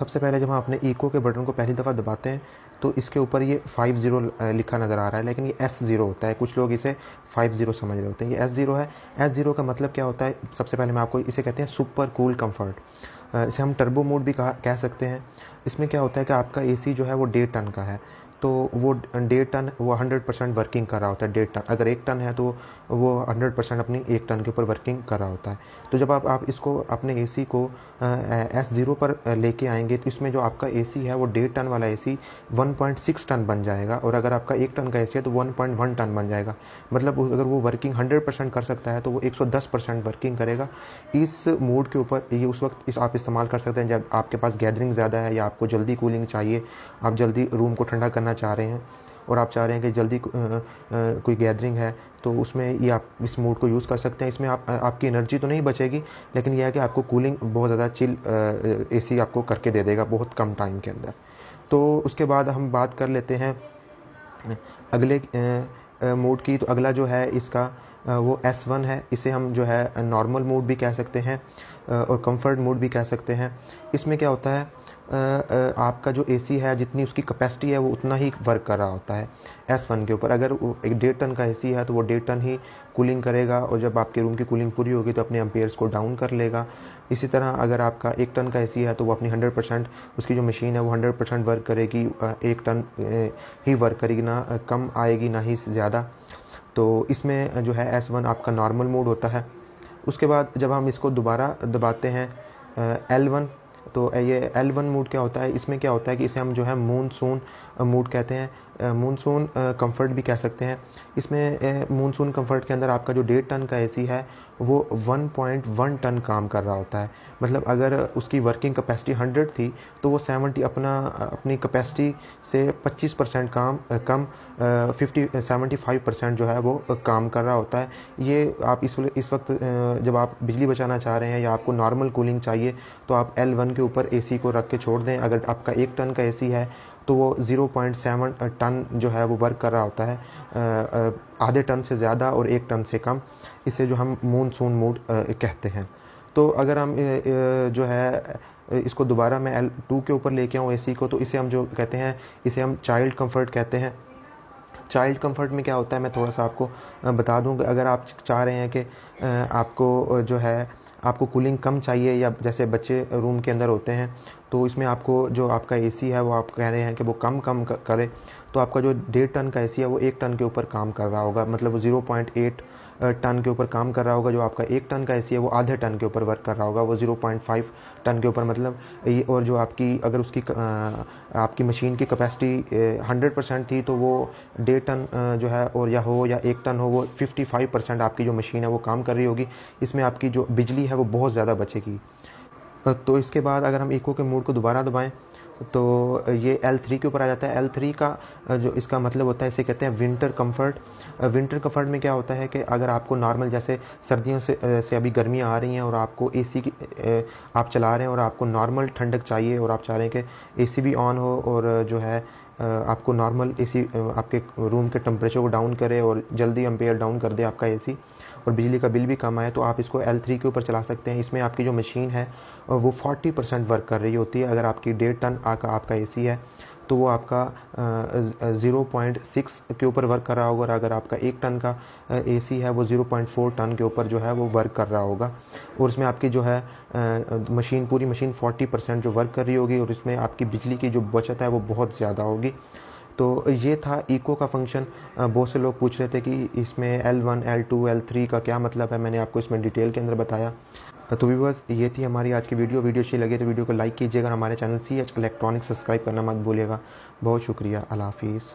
सबसे पहले जब हम अपने इको के बटन को पहली दफ़ा दबाते हैं तो इसके ऊपर ये 50 लिखा नज़र आ रहा है, लेकिन ये S0 होता है। कुछ लोग इसे 50 समझ रहे होते हैं। ये S0 है। S0 का मतलब क्या होता है? सबसे पहले मैं आपको इसे कहते हैं सुपर कूल कंफर्ट। इसे हम टर्बो मोड भी कह सकते हैं। इसमें क्या होता है कि आपका एसी जो है वो 1.5 टन का है, तो वो 1.5 टन वो 100% वर्किंग कर रहा होता है। 1.5 टन अगर 1 टन है तो वो 100% अपनी 1 टन के ऊपर वर्किंग कर रहा होता है। तो जब आप इसको अपने एसी को S0 पर लेके आएंगे तो इसमें जो आपका एसी है वो 1.5 टन वाला एसी 1.6 टन बन जाएगा, और अगर आपका 1 टन का एसी है तो 1.1 टन बन जाएगा। मतलब अगर वो वर्किंग 100% कर सकता है तो वो 110% वर्किंग करेगा। इस मोड के ऊपर ये उस वक्त आप इस्तेमाल कर सकते हैं जब आपके पास गैदरिंग ज़्यादा है या आपको जल्दी कूलिंग चाहिए, आप जल्दी रूम को ठंडा करना चाह रहे हैं और आप चाह रहे हैं कि जल्दी कोई गैदरिंग है, तो उसमें ये आप इस मोड को यूज़ कर सकते हैं। इसमें आपकी एनर्जी तो नहीं बचेगी, लेकिन यह है कि आपको कूलिंग बहुत ज़्यादा चिल एसी आपको करके दे देगा बहुत कम टाइम के अंदर। तो उसके बाद हम बात कर लेते हैं अगले मोड की। तो अगला जो है इसका वो S1 है। इसे हम जो है नॉर्मल मोड भी कह सकते हैं और कंफर्ट मोड भी कह सकते हैं। इसमें क्या होता है, आपका जो एसी है जितनी उसकी कैपेसिटी है वो उतना ही वर्क कर रहा होता है S1 के ऊपर। अगर वो एक 1.5 टन का एसी है तो वो 1.5 टन ही कूलिंग करेगा, और जब आपके रूम की कूलिंग पूरी होगी तो अपने एम्पेयर्स को डाउन कर लेगा। इसी तरह अगर आपका 1 टन का एसी है तो वो अपनी 100% उसकी जो मशीन है वो 100% वर्क करेगी। 1 टन ही वर्क करेगी, ना कम आएगी ना ही ज़्यादा। तो इसमें जो है S1 आपका नॉर्मल मोड होता है। उसके बाद जब हम इसको दोबारा दबाते हैं L1, तो ये L1 मोड क्या होता है? इसमें क्या होता है कि इसे हम जो है मूनसून मोड कहते हैं, मूनसून कंफर्ट भी कह सकते हैं। इसमें मूनसून कंफर्ट के अंदर आपका जो 1.5 टन का एसी है वो 1.1 टन काम कर रहा होता है। मतलब अगर उसकी वर्किंग कैपेसिटी 100 थी तो वो 70 अपनी कैपेसिटी से 25% कम 75% जो है वो काम कर रहा होता है। ये आप इस वक्त जब आप बिजली बचाना चाह रहे हैं या आपको नॉर्मल कूलिंग चाहिए तो आप L1 के ऊपर एसी को रख के छोड़ दें। अगर आपका 1 टन का एसी है तो वो 0.7 टन जो है वो वर्क कर रहा होता है, आधे टन से ज़्यादा और 1 टन से कम। इसे जो हम मूनसून मोड कहते हैं। तो अगर हम जो है इसको दोबारा मैं L2 के ऊपर लेके आऊँ एसी को, तो इसे हम जो कहते हैं इसे हम चाइल्ड कंफर्ट कहते हैं। चाइल्ड कंफर्ट में क्या होता है मैं थोड़ा सा आपको बता दूँ। अगर आप चाह रहे हैं कि आपको जो है आपको कूलिंग कम चाहिए, या जैसे बच्चे रूम के अंदर होते हैं तो इसमें आपको जो आपका एसी है वो आप कह रहे हैं कि वो कम करे, तो आपका जो 1.5 टन का एसी है वो 1 टन के ऊपर काम कर रहा होगा। मतलब वो 0.8 टन के ऊपर काम कर रहा होगा। जो आपका 1 टन का एसी है वो आधे टन के ऊपर वर्क कर रहा होगा, वो 0.5 टन के ऊपर। मतलब ये, और जो आपकी अगर उसकी आपकी मशीन की कैपेसिटी 100% थी तो वो 1.5 टन जो है और या 1 टन हो, वो 55% आपकी जो मशीन है वो काम कर रही होगी। इसमें आपकी जो बिजली है वो बहुत ज़्यादा बचेगी। तो इसके बाद अगर हम इको के मोड को दोबारा दबाएं तो ये L3 के ऊपर आ जाता है। L3 का जो इसका मतलब होता है इसे कहते हैं विंटर कंफर्ट। विंटर कंफर्ट में क्या होता है कि अगर आपको नॉर्मल जैसे सर्दियों से अभी गर्मियाँ आ रही हैं और आपको एसी की आप चला रहे हैं और आपको नॉर्मल ठंडक चाहिए, और आप चाह रहे हैं कि एसी भी ऑन हो और जो है आपको नॉर्मल एसी आपके रूम के टेम्परेचर को डाउन करे और जल्दी एम्पेयर डाउन कर दे आपका एसी, और बिजली का बिल भी कम आए, तो आप इसको L3 के ऊपर चला सकते हैं। इसमें आपकी जो मशीन है वो 40% वर्क कर रही होती है। अगर आपकी 1.5 टन आपका एसी है तो वो आपका 0.6 के ऊपर वर्क कर रहा होगा, और अगर आपका 1 टन का एसी है वो 0.4 टन के ऊपर जो है वो वर्क कर रहा होगा। और इसमें आपकी जो है पूरी मशीन 40% जो वर्क कर रही होगी, और इसमें आपकी बिजली की जो बचत है वो बहुत ज़्यादा होगी। तो ये था इको का फंक्शन। बहुत से लोग पूछ रहे थे कि इसमें L1, L2, L3 का क्या मतलब है। मैंने आपको इसमें डिटेल के अंदर बताया। तो व्यूअर्स, ये थी हमारी आज की वीडियो अच्छी लगे तो वीडियो को लाइक कीजिएगा। हमारे चैनल CH इलेक्ट्रॉनिक्स सब्सक्राइब करना मत भूलिएगा। बहुत शुक्रिया। अल्लाह हाफिज़।